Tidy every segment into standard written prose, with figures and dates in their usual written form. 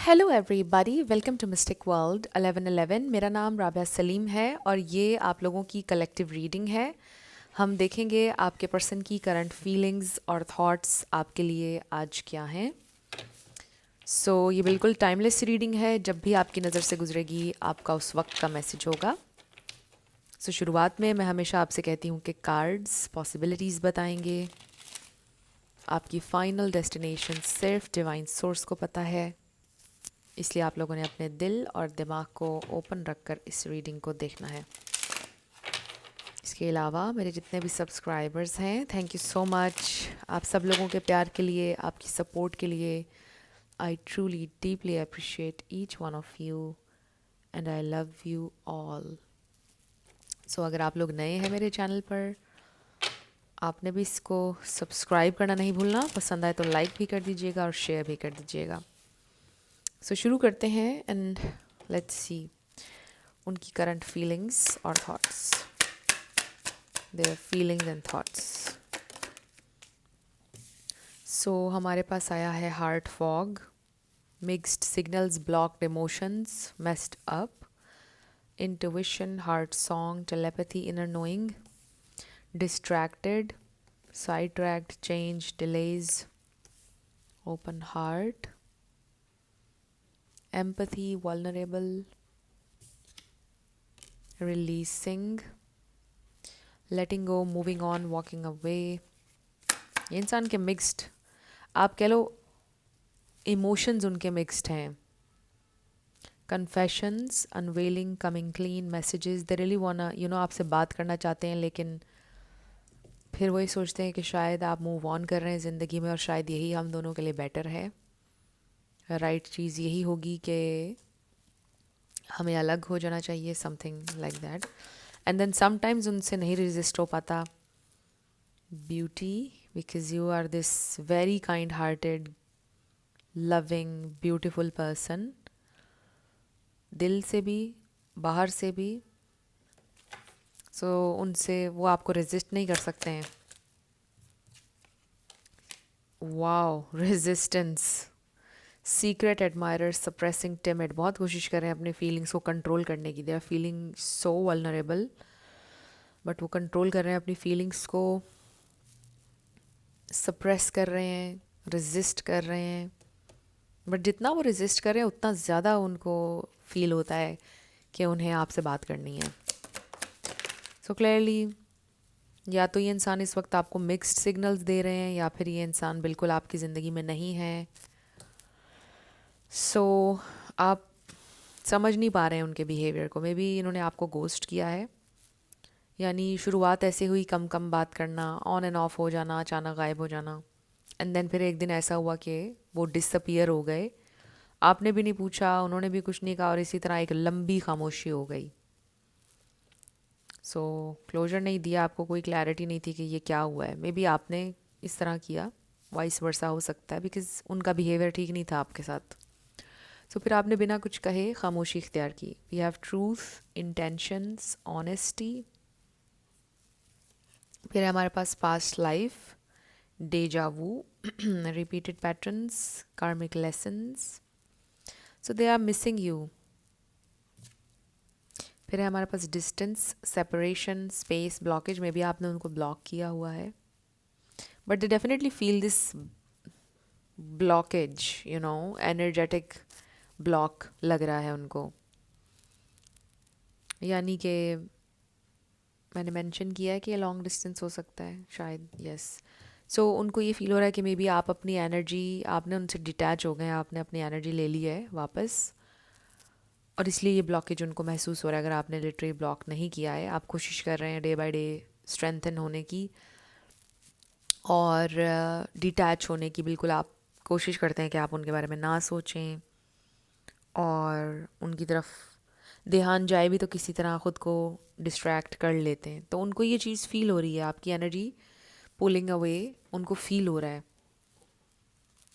Hello everybody, welcome to mystic world 1111। मेरा नाम राबिया सलीम है और ये आप लोगों की कलेक्टिव रीडिंग है। हम देखेंगे आपके पर्सन की करंट फीलिंग्स और थॉट्स आपके लिए आज क्या हैं। ये बिल्कुल टाइमलेस रीडिंग है, जब भी आपकी नज़र से गुजरेगी आपका उस वक्त का मैसेज होगा। शुरुआत में मैं हमेशा आपसे कहती हूँ कि कार्ड्स पॉसिबिलिटीज़ बताएंगे। आपकी फाइनल डेस्टिनेशन सिर्फ डिवाइन सोर्स को पता है, इसलिए आप लोगों ने अपने दिल और दिमाग को ओपन रखकर इस रीडिंग को देखना है। इसके अलावा मेरे जितने भी सब्सक्राइबर्स हैं, थैंक यू सो मच। आप सब लोगों के प्यार के लिए, आपकी सपोर्ट के लिए I truly deeply appreciate each one of you and I love you all. अगर आप लोग नए हैं मेरे चैनल पर, आपने भी इसको सब्सक्राइब करना नहीं भूलना। पसंद आए तो लाइक भी कर दीजिएगा और शेयर भी कर दीजिएगा। शुरू करते हैं एंड लेट्स सी उनकी करंट फीलिंग्स और thoughts, their feelings and thoughts. हमारे पास आया है heart fog, mixed signals, blocked emotions, messed up, intuition, heart song, telepathy, inner knowing, distracted, side tracked, change, delays, open heart, empathy, vulnerable, releasing, letting go, moving on, walking away। ये इंसान के mixed, आप कह लो emotions उनके mixed हैं। Confessions, unveiling, coming clean, messages, they really वाना आपसे बात करना चाहते हैं, लेकिन फिर वही सोचते हैं कि शायद आप मूव ऑन कर रहे हैं ज़िंदगी में और शायद यही हम दोनों के लिए बेटर है। राइट चीज़ यही होगी कि हमें अलग हो जाना चाहिए, something like that. And then sometimes उनसे नहीं रेजिस्ट हो पाता। Beauty, because you are this very kind hearted, loving, beautiful person, दिल से भी बाहर से भी। उनसे वो आपको रेजिस्ट नहीं कर सकते हैं। Wow, resistance, secret admirer, suppressing, timid, बहुत कोशिश कर रहे हैं अपने फीलिंग्स को कंट्रोल करने की। They are feeling so vulnerable, but वो कंट्रोल कर रहे हैं अपनी फीलिंग्स को, सप्रेस कर रहे हैं, रेजिस्ट कर रहे हैं। बट जितना वो रेजिस्ट कर रहे हैं उतना ज़्यादा उनको फील होता है कि उन्हें आपसे बात करनी है। क्लियरली या तो ये इंसान इस वक्त आपको मिक्स्ड सिग्नल्स दे रहे हैं, या फिर ये इंसान बिल्कुल आपकी ज़िंदगी में नहीं है। आप समझ नहीं पा रहे हैं उनके बिहेवियर को। मे बी इन्होंने आपको गोस्ट किया है, यानी शुरुआत ऐसे हुई, कम कम बात करना, ऑन एंड ऑफ हो जाना, अचानक गायब हो जाना। एंड देन फिर एक दिन ऐसा हुआ कि वो डिसअपियर हो गए। आपने भी नहीं पूछा, उन्होंने भी कुछ नहीं कहा, और इसी तरह एक लंबी खामोशी हो गई। क्लोजर नहीं दिया आपको, कोई क्लैरिटी नहीं थी कि ये क्या हुआ है। मे बी आपने इस तरह किया, वाइस वर्सा हो सकता है, बिकॉज उनका बिहेवियर ठीक नहीं था आपके साथ। फिर आपने बिना कुछ कहे खामोशी इख्तियार की। We have truth, intentions, honesty. फिर है हमारे पास past life, deja vu, repeated patterns, karmic lessons. They are missing you. फिर है हमारे पास डिस्टेंस, सेपरेशन, स्पेस, ब्लॉकेज। में भी आपने उनको ब्लॉक किया हुआ है, but they definitely feel this blockage, energetic block लग रहा है उनको। यानी कि मैंने मेंशन किया है कि लॉन्ग डिस्टेंस हो सकता है शायद, यस। उनको ये फील हो रहा है कि मे बी आप अपनी एनर्जी, आपने उनसे डिटैच हो गए हैं, आपने अपनी एनर्जी ले ली है वापस, और इसलिए ये ब्लॉकेज उनको महसूस हो रहा है। अगर आपने लिटरली ब्लॉक नहीं किया है, आप कोशिश कर रहे हैं डे बाय डे स्ट्रेंथन होने की और डिटैच होने की। बिल्कुल आप कोशिश करते हैं कि आप उनके बारे में ना सोचें, और उनकी तरफ ध्यान जाए भी तो किसी तरह ख़ुद को डिस्ट्रैक्ट कर लेते हैं। तो उनको ये चीज़ फ़ील हो रही है, आपकी एनर्जी पुलिंग अवे उनको फ़ील हो रहा है।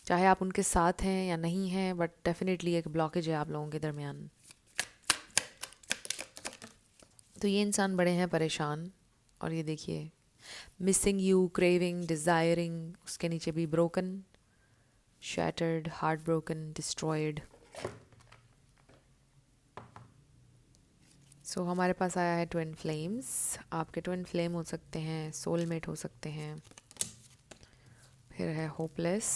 चाहे आप उनके साथ हैं या नहीं हैं, बट डेफिनेटली एक ब्लॉकेज है आप लोगों के दरमियान। तो ये इंसान बड़े हैं परेशान, और ये देखिए मिसिंग यू, क्रेविंग, डिज़ायरिंग, उसके नीचे भी broken, shattered, heart broken, destroyed. So हमारे पास आया है ट्विन फ्लेम्स। आपके ट्विन फ्लेम हो सकते हैं, सोलमेट हो सकते हैं। फिर है hopeless,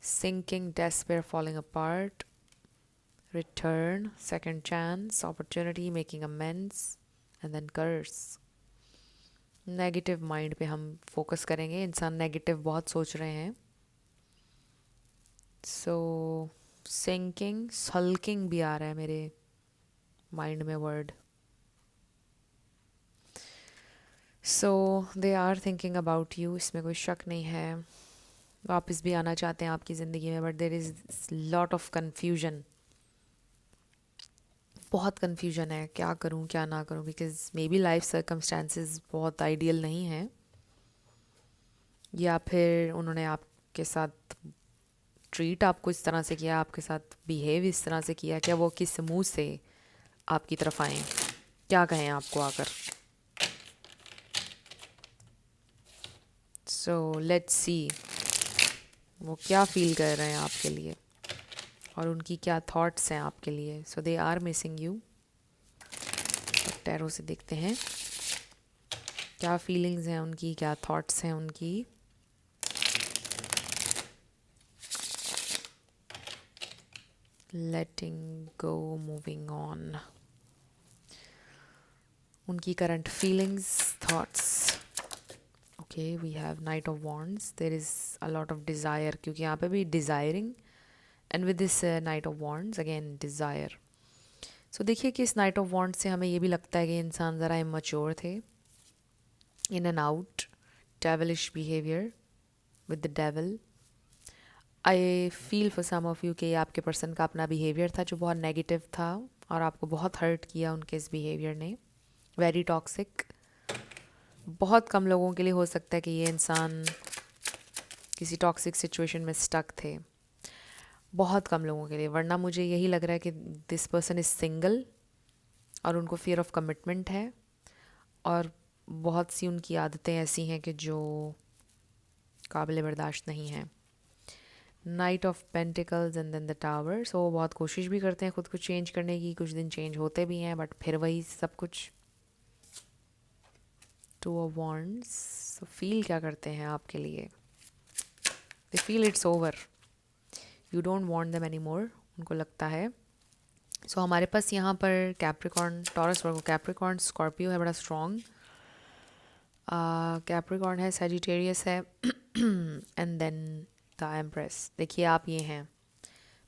sinking, despair, falling apart, return, second chance, opportunity, making amends and then curse. Negative mind पे हम फोकस करेंगे। इंसान नेगेटिव बहुत सोच रहे हैं। सो सिंकिंग, सल्किंग भी आ रहा है मेरे माइंड में word. So they are thinking about you, इसमें कोई शक नहीं है। वापस भी आना चाहते हैं आपकी ज़िंदगी में, but there is lot of confusion. बहुत कन्फ्यूजन है, क्या करूं क्या ना करूं, because may be life circumstances बहुत आइडियल नहीं है, या फिर उन्होंने आपके साथ ट्रीट आपको इस तरह से किया, आपके साथ बिहेव इस तरह से किया, क्या वो किस मुंह से आपकी तरफ आए, क्या कहें आपको आकर। सो लेट्स सी वो क्या फील कर रहे हैं आपके लिए और उनकी क्या थॉट्स हैं आपके लिए। So they are missing you. Tarot से देखते हैं क्या फीलिंग्स हैं उनकी, क्या थॉट्स हैं उनकी। लेटिंग गो, मूविंग ऑन, उनकी current feelings, thoughts. Okay, we have knight of wands. There is a lot of desire, क्योंकि यहाँ पे भी desiring, and with this knight of wands again desire. So देखिए कि इस नाइट ऑफ वॉन्ड्स से हमें ये भी लगता है कि इंसान ज़रा इमैच्योर थे, in and out, devilish behaviour with the devil. I feel for some of you कि आपके पर्सन का अपना बिहेवियर था जो बहुत नेगेटिव था और आपको बहुत हर्ट किया उनके इस बिहेवियर ने। Very toxic. बहुत कम लोगों के लिए हो सकता है कि ये इंसान किसी टॉक्सिक सिचुएशन में स्टक थे, बहुत कम लोगों के लिए। वरना मुझे यही लग रहा है कि दिस पर्सन इज़ सिंगल और उनको फियर ऑफ कमिटमेंट है, और बहुत सी उनकी आदतें ऐसी हैं कि जो काबिल बर्दाश्त नहीं हैं। Knight of pentacles and then the tower. So वो बहुत कोशिश भी करते हैं खुद को चेंज करने की, कुछ दिन चेंज होते भी हैं, बट फिर वही सब कुछ। Two of wands. So feel क्या करते हैं आपके लिए? They feel it's over, you don't want them any more, उनको लगता है। सो हमारे पास यहाँ पर कैप्रिकॉर्न, टॉरस, वर्गो, कैप्रिकॉर्न, स्कॉर्पियो है बड़ा स्ट्रॉन्ग, कैप्रिकॉर्न है, सजिटेरियस है एंड देन द एम्प्रेस। देखिए आप ये हैं,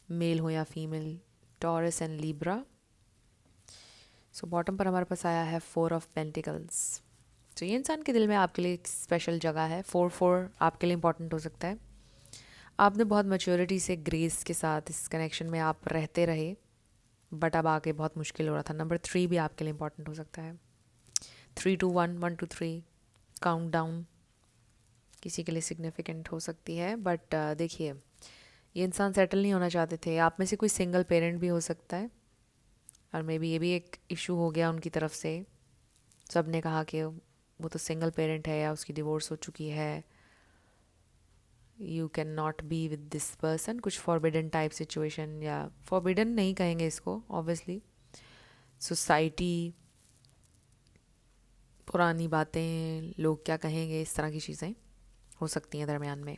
मेल हो या female, taurus and Libra. So bottom पर हमारे पास आया है 4 ऑफ पेंटिकल्स। तो ये इंसान के दिल में आपके लिए एक स्पेशल जगह है। 4-4 आपके लिए इंपॉर्टेंट हो सकता है। आपने बहुत मैच्योरिटी से, ग्रेस के साथ इस कनेक्शन में आप रहते रहे, बट अब आके बहुत मुश्किल हो रहा था। नंबर 3 भी आपके लिए इंपॉर्टेंट हो सकता है। 3-2-1, 1-2-3 काउंट डाउन किसी के लिए सिग्निफिकेंट हो सकती है। बट देखिए ये इंसान सेटल नहीं होना चाहते थे। आप में से कोई सिंगल पेरेंट भी हो सकता है, और मे बी ये भी एक इशू हो गया उनकी तरफ से। सब ने कहा कि वो तो सिंगल पेरेंट है या उसकी डिवोर्स हो चुकी है, you can not be with this person. कुछ फॉरबिडन टाइप सिचुएशन, या फॉरबिडन नहीं कहेंगे इसको ऑब्वियसली, सोसाइटी, पुरानी बातें, लोग क्या कहेंगे, इस तरह की चीज़ें हो सकती हैं दरमियान में।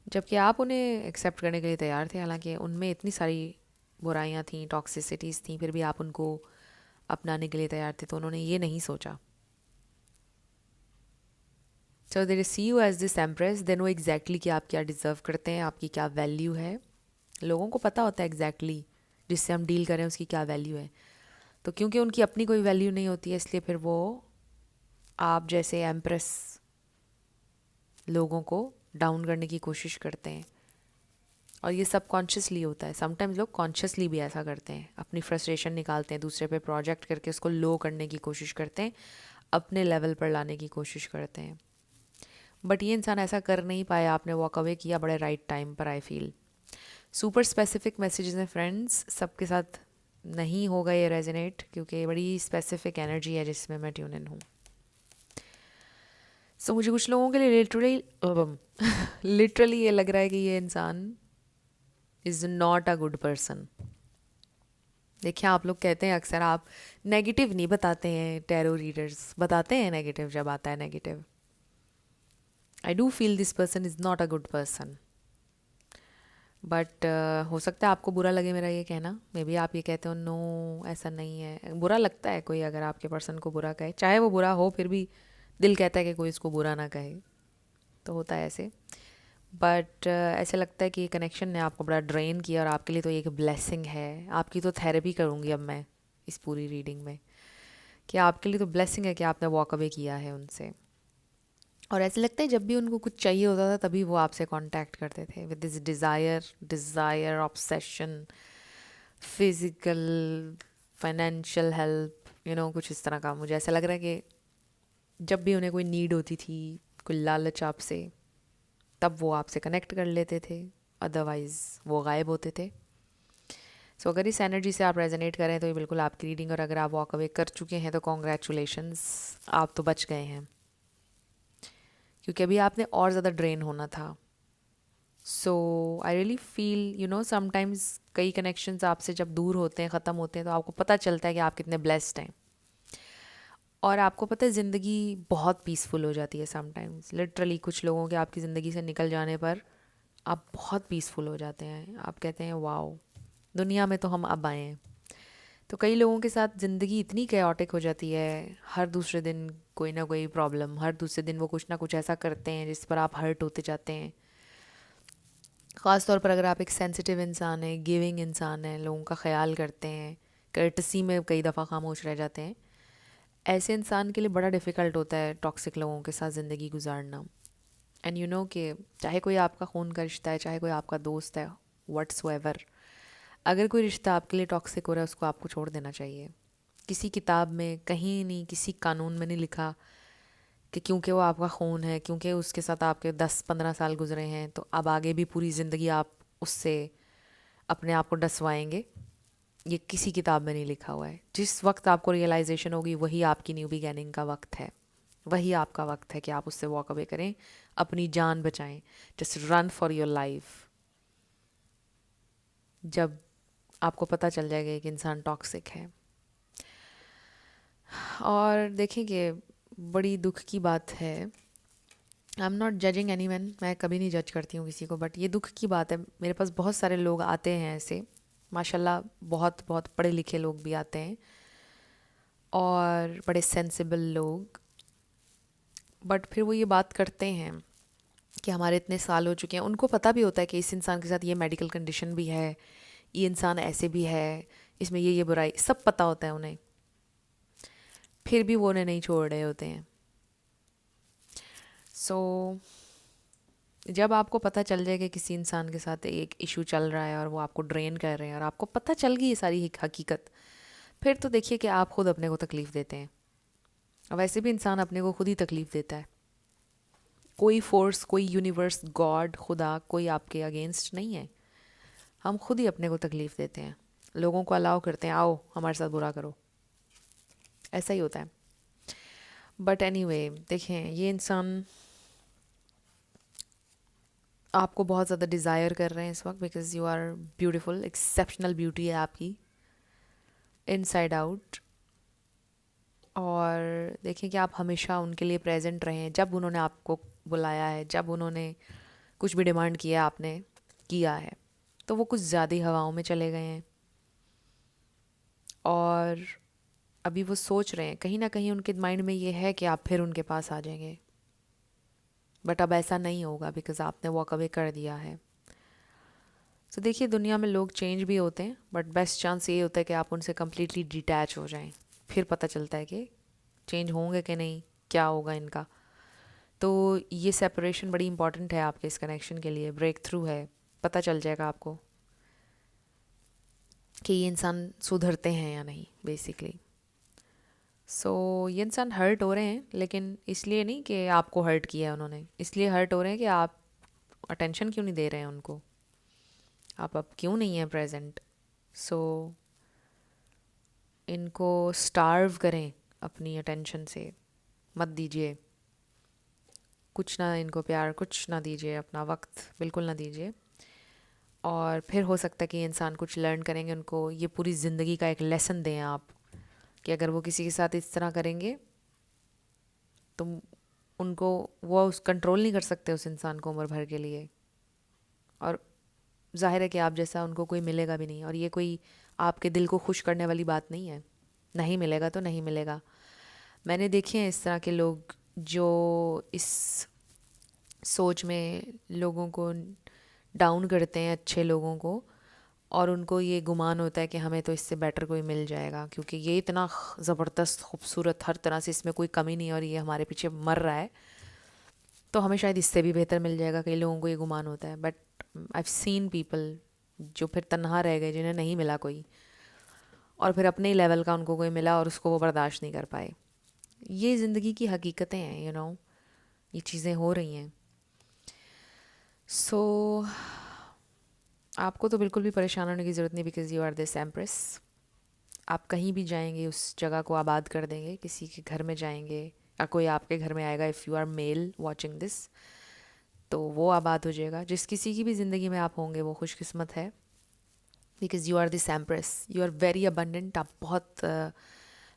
जबकि आप उन्हें एक्सेप्ट करने के लिए तैयार थे, हालांकि उनमें इतनी सारी बुराइयां थी, टॉक्सिसिटीज़ थी, फिर भी आप उनको अपनाने के लिए तैयार थे। तो उन्होंने ये नहीं सोचा। So they see you as this empress. They know exactly कि आप क्या डिज़र्व करते हैं, आपकी क्या वैल्यू है। लोगों को पता होता है एग्जैक्टली जिससे हम डील करें उसकी क्या वैल्यू है। तो क्योंकि उनकी अपनी कोई वैल्यू नहीं होती है, इसलिए फिर वो आप जैसे एम्प्रेस लोगों को डाउन करने की कोशिश करते हैं। और ये सब कॉन्शियसली होता है। समटाइम्स लोग कॉन्शियसली भी ऐसा करते हैं, अपनी फ्रस्ट्रेशन निकालते हैं दूसरे पे, प्रोजेक्ट करके उसको लो करने की कोशिश करते हैं, अपने लेवल पर लाने की कोशिश करते हैं। बट ये इंसान ऐसा कर नहीं पाया, आपने वॉक अवे किया बड़े राइट टाइम पर। I feel super specific messages हैं फ्रेंड्स, सबके साथ नहीं होगा ये रेजोनेट, क्योंकि बड़ी स्पेसिफिक एनर्जी है जिसमें मैं ट्यून इन हूँ। सो मुझे कुछ लोगों के लिए लिटरली ये लग रहा है कि ये इंसान is not a good person. देखिए आप लोग कहते हैं अक्सर आप नेगेटिव नहीं बताते हैं, टैरो रीडर्स बताते हैं नेगेटिव जब आता है negative. I do feel this person is not a good person, but हो सकता है आपको बुरा लगे मेरा ये कहना। मे बी आप ये कहते हो नो ऐसा नहीं है। बुरा लगता है कोई अगर आपके पर्सन को बुरा कहे, चाहे वो बुरा हो, फिर भी दिल कहता है कि कोई इसको बुरा ना कहे, तो होता है ऐसे। बट ऐसे लगता है कि ये कनेक्शन ने आपको बड़ा ड्रेन किया और आपके लिए तो ये एक ब्लेसिंग है। आपकी तो थेरेपी करूँगी अब मैं इस पूरी रीडिंग में, कि आपके लिए तो ब्लेसिंग है कि आपने वॉक अवे किया है उनसे। और ऐसे लगता है जब भी उनको कुछ चाहिए होता था तभी वो आपसे कांटेक्ट करते थे with this desire obsession, physical, financial help, कुछ इस तरह का। मुझे ऐसा लग रहा है कि जब भी उन्हें कोई नीड होती थी, कोई लालच आपसे, तब वो आपसे कनेक्ट कर लेते थे, अदरवाइज़ वो गायब होते थे। सो अगर इस एनर्जी से आप रेजोनेट करें तो ये बिल्कुल आपकी रीडिंग, और अगर आप वॉक अवे कर चुके हैं तो कॉन्ग्रेचुलेशंस, आप तो बच गए हैं, क्योंकि अभी आपने और ज़्यादा ड्रेन होना था। सो आई रियली फील समटाइम्स कई कनेक्शंस आपसे जब दूर होते हैं, ख़त्म होते हैं, तो आपको पता चलता है कि आप कितने ब्लेस्ड हैं। और आपको पता है ज़िंदगी बहुत पीसफुल हो जाती है समटाइम्स। लिटरली कुछ लोगों के आपकी ज़िंदगी से निकल जाने पर आप बहुत पीसफुल हो जाते हैं। आप कहते हैं वाओ, दुनिया में तो हम अब आए हैं। तो कई लोगों के साथ ज़िंदगी इतनी कैओटिक हो जाती है, हर दूसरे दिन कोई ना कोई प्रॉब्लम, हर दूसरे दिन वो कुछ ना कुछ ऐसा करते हैं जिस पर आप हर्ट होते जाते हैं। ख़ास तौर पर अगर आप एक सेंसिटिव इंसान हैं, गिविंग इंसान हैं, लोगों का ख्याल करते हैं, कर्टसी में कई दफ़ा खामोश रह जाते हैं, ऐसे इंसान के लिए बड़ा डिफ़िकल्ट होता है टॉक्सिक लोगों के साथ ज़िंदगी गुजारना। एंड कि चाहे कोई आपका खून का रिश्ता है, चाहे कोई आपका दोस्त है, व्हाट्सएवर, अगर कोई रिश्ता आपके लिए टॉक्सिक हो रहा है उसको आपको छोड़ देना चाहिए। किसी किताब में कहीं नहीं, किसी कानून में नहीं लिखा कि क्योंकि वो आपका खून है, क्योंकि उसके साथ आपके 10-15 साल गुजरे हैं तो अब आगे भी पूरी ज़िंदगी आप उससे अपने आप को डसवाएंगे। ये किसी किताब में नहीं लिखा हुआ है। जिस वक्त आपको रियलाइजेशन होगी वही आपकी न्यू बिगैनिंग का वक्त है, वही आपका वक्त है कि आप उससे वॉक अवे करें, अपनी जान बचाएं। Just run for your life. जब आपको पता चल जाएगा कि इंसान टॉक्सिक है। और देखें कि बड़ी दुख की बात है, I am not judging any one, मैं कभी नहीं जज करती हूँ किसी को, बट ये दुख की बात है, मेरे पास बहुत सारे लोग आते हैं ऐसे, माशाल्लाह बहुत बहुत पढ़े लिखे लोग भी आते हैं और बड़े सेंसिबल लोग, बट फिर वो ये बात करते हैं कि हमारे इतने साल हो चुके हैं। उनको पता भी होता है कि इस इंसान के साथ ये मेडिकल कंडीशन भी है, ये इंसान ऐसे भी है, इसमें ये बुराई, सब पता होता है उन्हें, फिर भी वो उन्हें नहीं छोड़ रहे होते हैं। सो जब आपको पता चल जाए कि किसी इंसान के साथ एक इशू चल रहा है और वो आपको ड्रेन कर रहे हैं और आपको पता चल गई ये सारी हकीकत, फिर तो देखिए कि आप खुद अपने को तकलीफ़ देते हैं। और वैसे भी इंसान अपने को खुद ही तकलीफ़ देता है। कोई फोर्स, कोई यूनिवर्स, गॉड, खुदा, कोई आपके अगेंस्ट नहीं है। हम खुद ही अपने को तकलीफ़ देते हैं, लोगों को अलाउ करते हैं आओ हमारे साथ बुरा करो, ऐसा ही होता है। बट एनीवे देखें, ये इंसान आपको बहुत ज़्यादा डिज़ायर कर रहे हैं इस वक्त, because you are beautiful, exceptional beauty है आपकी इनसाइड आउट। और देखें कि आप हमेशा उनके लिए प्रेजेंट रहे हैं, जब उन्होंने आपको बुलाया है, जब उन्होंने कुछ भी डिमांड किया आपने किया है, तो वो कुछ ज़्यादा ही हवाओं में चले गए हैं। और अभी वो सोच रहे हैं, कहीं ना कहीं उनके माइंड में ये है कि आप फिर उनके पास आ जाएंगे, बट अब ऐसा नहीं होगा बिकॉज आपने वॉक अवे कर दिया है। तो देखिए दुनिया में लोग चेंज भी होते हैं, बट बेस्ट चांस ये होता है कि आप उनसे कम्प्लीटली डिटैच हो जाएं, फिर पता चलता है कि चेंज होंगे कि नहीं, क्या होगा इनका। तो ये सेपरेशन बड़ी इंपॉर्टेंट है आपके इस कनेक्शन के लिए, ब्रेक थ्रू है, पता चल जाएगा आपको कि ये इंसान सुधरते हैं या नहीं बेसिकली। सो ये इंसान हर्ट हो रहे हैं, लेकिन इसलिए नहीं कि आपको हर्ट किया है उन्होंने, इसलिए हर्ट हो रहे हैं कि आप अटेंशन क्यों नहीं दे रहे हैं उनको, आप अब क्यों नहीं हैं प्रेजेंट। सो इनको स्टार्व करें अपनी अटेंशन से, मत दीजिए कुछ ना, इनको प्यार कुछ ना दीजिए, अपना वक्त बिल्कुल ना दीजिए। और फिर हो सकता है कि इंसान कुछ लर्न करेंगे, उनको ये पूरी ज़िंदगी का एक लेसन दें आप, कि अगर वो किसी के साथ इस तरह करेंगे तो उनको, वो उस कंट्रोल नहीं कर सकते उस इंसान को उम्र भर के लिए। और जाहिर है कि आप जैसा उनको कोई मिलेगा भी नहीं, और ये कोई आपके दिल को खुश करने वाली बात नहीं है। नहीं मिलेगा तो नहीं मिलेगा। मैंने देखे हैं इस तरह के लोग जो इस सोच में लोगों को डाउन करते हैं, अच्छे लोगों को, और उनको ये गुमान होता है कि हमें तो इससे बेटर कोई मिल जाएगा, क्योंकि ये इतना ज़बरदस्त खूबसूरत, हर तरह से इसमें कोई कमी नहीं है और ये हमारे पीछे मर रहा है, तो हमें शायद इससे भी बेहतर मिल जाएगा। कई लोगों को ये गुमान होता है। बट आई सीन पीपल जो फिर तन्हा रह गए, जिन्हें नहीं मिला कोई, और फिर अपने ही लेवल का उनको कोई मिला और उसको वो बर्दाश्त नहीं कर पाए। ये ज़िंदगी की हकीकतें हैं, ये चीज़ें हो रही हैं। सो आपको तो बिल्कुल भी परेशान होने की ज़रूरत नहीं, because you are this empress. आप कहीं भी जाएंगे उस जगह को आबाद कर देंगे। किसी के घर में जाएंगे या कोई आपके घर में आएगा, if you are male watching this, तो वो आबाद हो जाएगा। जिस किसी की भी ज़िंदगी में आप होंगे वो खुशकिस्मत है, because you are this empress. You are very abundant. आप बहुत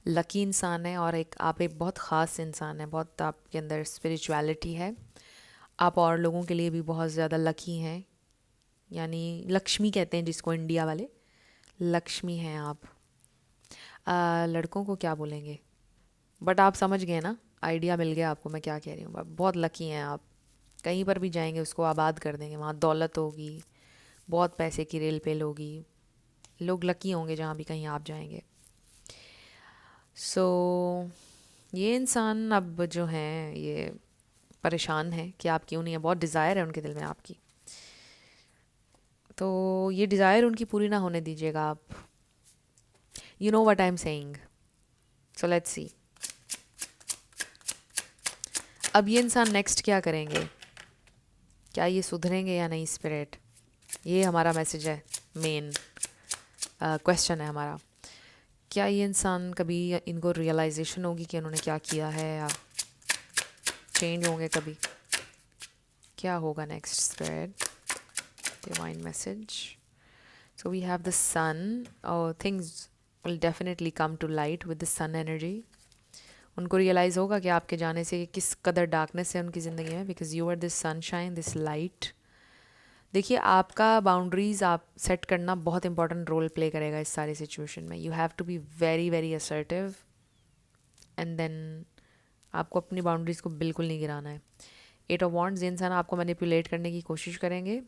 लकी इंसान है, और आप एक बहुत ख़ास इंसान है। बहुत आपके अंदर स्पिरिचुअलिटी है। आप और लोगों के लिए भी बहुत ज़्यादा लकी हैं, यानी लक्ष्मी कहते हैं जिसको इंडिया वाले, लक्ष्मी हैं आप। लड़कों को क्या बोलेंगे, बट आप समझ गए ना, आइडिया मिल गया आपको मैं क्या कह रही हूँ। बहुत लकी हैं आप। कहीं पर भी जाएंगे उसको आबाद कर देंगे। वहाँ दौलत होगी, बहुत पैसे की रेल पेल होगी, लोग लकी होंगे जहाँ भी कहीं आप जाएंगे। सो ये इंसान अब जो हैं ये परेशान है कि आप क्यों नहीं है। बहुत डिज़ायर है उनके दिल में आपकी, तो ये डिज़ायर उनकी पूरी ना होने दीजिएगा आप। You know what I am saying. So let's see अब ये इंसान नेक्स्ट क्या करेंगे। क्या ये सुधरेंगे या नहीं स्पिरिट, ये हमारा मैसेज है। मेन क्वेश्चन है हमारा। क्या ये इंसान कभी, इनको रियलाइजेशन होगी कि इन्होंने क्या किया है, या चेंज होंगे कभी। क्या होगा next spirit, divine message. So we have the sun, और things will definitely come to light with the sun energy. उनको रियलाइज़ होगा कि आपके जाने से किस कदर डार्कनेस है उनकी ज़िंदगी में, because you are this sunshine, this light. देखिए, आपका बाउंड्रीज़ आप सेट करना बहुत इंपॉर्टेंट रोल प्ले करेगा इस सारी सिचुएशन में। You have to be very very assertive, and then आपको अपनी बाउंड्रीज़ को बिल्कुल नहीं गिराना है। 8 ऑफ वॉन्ड्स, ये इंसान आपको मैनिपुलेट करने की कोशिश करेंगे,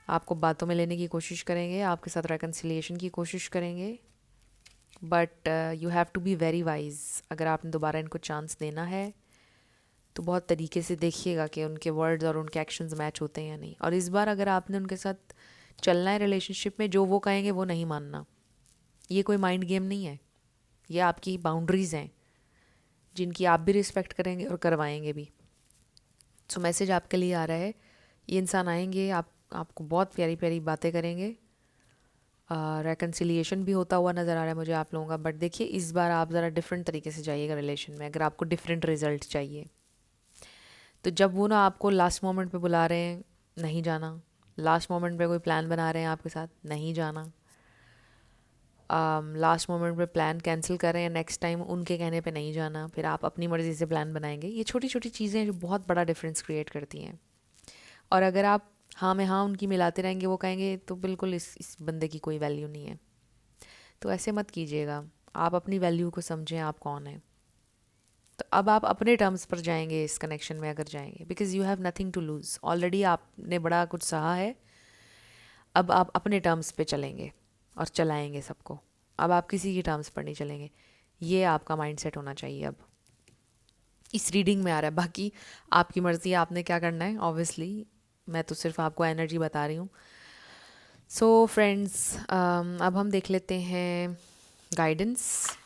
आपको बातों में लेने की कोशिश करेंगे, आपके साथ रेकन्सिलिएशन की कोशिश करेंगे, but you have to be very wise. अगर आपने दोबारा इनको चांस देना है तो बहुत तरीके से देखिएगा कि उनके वर्ड्स और उनके एक्शंस मैच होते हैं या नहीं। और इस बार अगर आपने उनके साथ चलना है रिलेशनशिप में, जो वो कहेंगे वो नहीं मानना। ये कोई माइंड गेम नहीं है, ये आपकी बाउंड्रीज़ हैं जिनकी आप भी रिस्पेक्ट करेंगे और करवाएंगे भी। सो मैसेज आपके लिए आ रहा है, ये इंसान आएंगे, आपको बहुत प्यारी प्यारी बातें करेंगे। रेकन्सिलिएशन भी होता हुआ नज़र आ रहा है मुझे आप लोगों का। बट देखिए, इस बार आप ज़रा डिफरेंट तरीके से जाइएगा रिलेशन में, अगर आपको डिफरेंट रिजल्ट चाहिए। तो जब वो ना आपको लास्ट मोमेंट पे बुला रहे हैं, नहीं जाना। लास्ट मोमेंट पे कोई प्लान बना रहे हैं आपके साथ, नहीं जाना। लास्ट मोमेंट पे प्लान कैंसिल कर रहे हैं, नेक्स्ट टाइम उनके कहने पे नहीं जाना, फिर आप अपनी मर्ज़ी से प्लान बनाएंगे। ये छोटी छोटी चीज़ें जो बहुत बड़ा डिफरेंस क्रिएट करती हैं। और अगर आप हाँ में हाँ उनकी मिलाते रहेंगे, वो कहेंगे तो बिल्कुल इस बंदे की कोई वैल्यू नहीं है। तो ऐसे मत कीजिएगा। आप अपनी वैल्यू को समझें, आप कौन हैं। तो अब आप अपने टर्म्स पर जाएंगे इस कनेक्शन में, अगर जाएंगे, because you have nothing to lose. Already आपने बड़ा कुछ सहा है। अब आप अपने टर्म्स पे चलेंगे और चलाएंगे सबको। अब आप किसी की टर्म्स पर नहीं चलेंगे। ये आपका माइंडसेट होना चाहिए अब। इस रीडिंग में आ रहा है, बाकी आपकी मर्ज़ी है आपने क्या करना है। ऑब्वियसली मैं तो सिर्फ आपको एनर्जी बता रही हूँ। सो फ्रेंड्स, अब हम देख लेते हैं गाइडेंस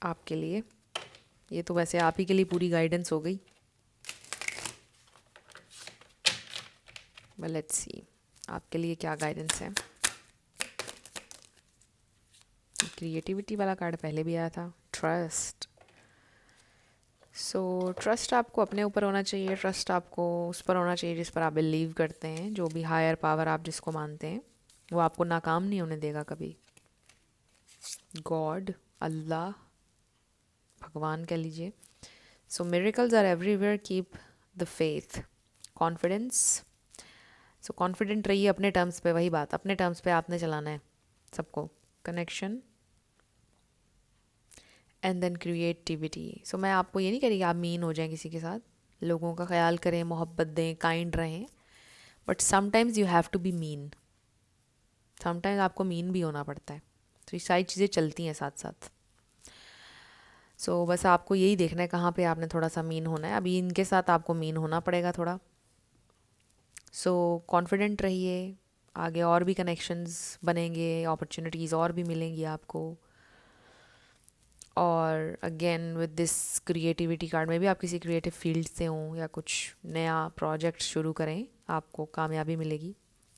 आपके लिए। ये तो वैसे आप ही के लिए पूरी गाइडेंस हो गई। लेट्स सी आपके लिए क्या गाइडेंस है। क्रिएटिविटी वाला कार्ड पहले भी आया था, ट्रस्ट, सो ट्रस्ट आपको अपने ऊपर होना चाहिए, ट्रस्ट आपको उस पर होना चाहिए जिस पर आप बिलीव करते हैं, जो भी हायर पावर आप जिसको मानते हैं वो आपको नाकाम नहीं होने देगा कभी। गॉड, अल्लाह, भगवान कह लीजिए। So miracles are everywhere, keep the faith, confidence. So confident रहिए अपने टर्म्स पे, वही बात, अपने टर्म्स पे आपने चलाना है सबको। Connection and then creativity. So मैं आपको ये नहीं कह रही कि आप मीन हो जाएं किसी के साथ, लोगों का ख्याल करें, मोहब्बत दें, काइंड रहें, but sometimes you have to be mean, sometimes आपको मीन भी होना पड़ता है। तो ये सारी चीज़ें चलती हैं साथ साथ। सो बस आपको यही देखना है कहाँ पे आपने थोड़ा सा मीन होना है। अभी इनके साथ आपको मीन होना पड़ेगा थोड़ा। सो कॉन्फिडेंट रहिए, आगे और भी कनेक्शंस बनेंगे, अपॉर्चुनिटीज़ और भी मिलेंगी आपको। और again with this creativity card में भी आप किसी क्रिएटिव फील्ड से हों या कुछ नया प्रोजेक्ट शुरू करें, आपको कामयाबी मिलेगी।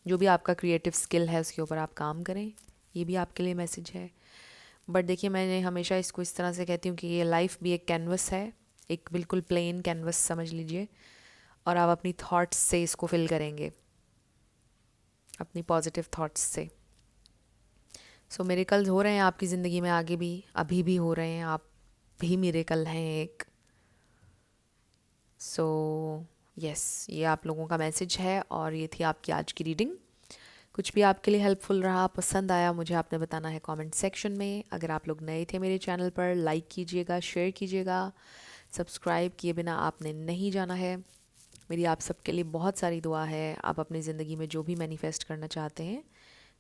जो भी आपका क्रिएटिव स्किल है उसके ऊपर आप काम करें, ये भी आपके लिए मैसेज है। बट देखिए, मैंने हमेशा इसको इस तरह से कहती हूँ कि ये लाइफ भी एक कैनवस है, एक बिल्कुल प्लेन कैनवस समझ लीजिए, और आप अपनी थॉट्स से इसको फिल करेंगे, अपनी पॉजिटिव थॉट्स से। सो मिरेकल्स हो रहे हैं आपकी ज़िंदगी में, आगे भी, अभी भी हो रहे हैं, आप भी मिरेकल हैं एक। सो यस, ये आप लोगों का मैसेज है और ये थी आपकी आज की रीडिंग। कुछ भी आपके लिए हेल्पफुल रहा, पसंद आया, मुझे आपने बताना है कमेंट सेक्शन में। अगर आप लोग नए थे मेरे चैनल पर, लाइक कीजिएगा, शेयर कीजिएगा, सब्सक्राइब किए बिना आपने नहीं जाना है। मेरी आप सबके लिए बहुत सारी दुआ है। आप अपनी ज़िंदगी में जो भी मैनिफेस्ट करना चाहते हैं,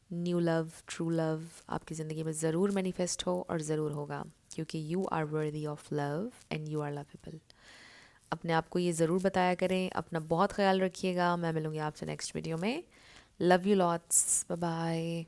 न्यू लव, ट्रू लव, आपकी ज़िंदगी में ज़रूर मैनिफेस्ट हो और ज़रूर होगा, क्योंकि you are worthy of love and you are lovable. अपने आप को ये ज़रूर बताया करें। अपना बहुत ख्याल रखिएगा। मैं मिलूँगी आपसे नेक्स्ट वीडियो में। Love you lots, bye bye.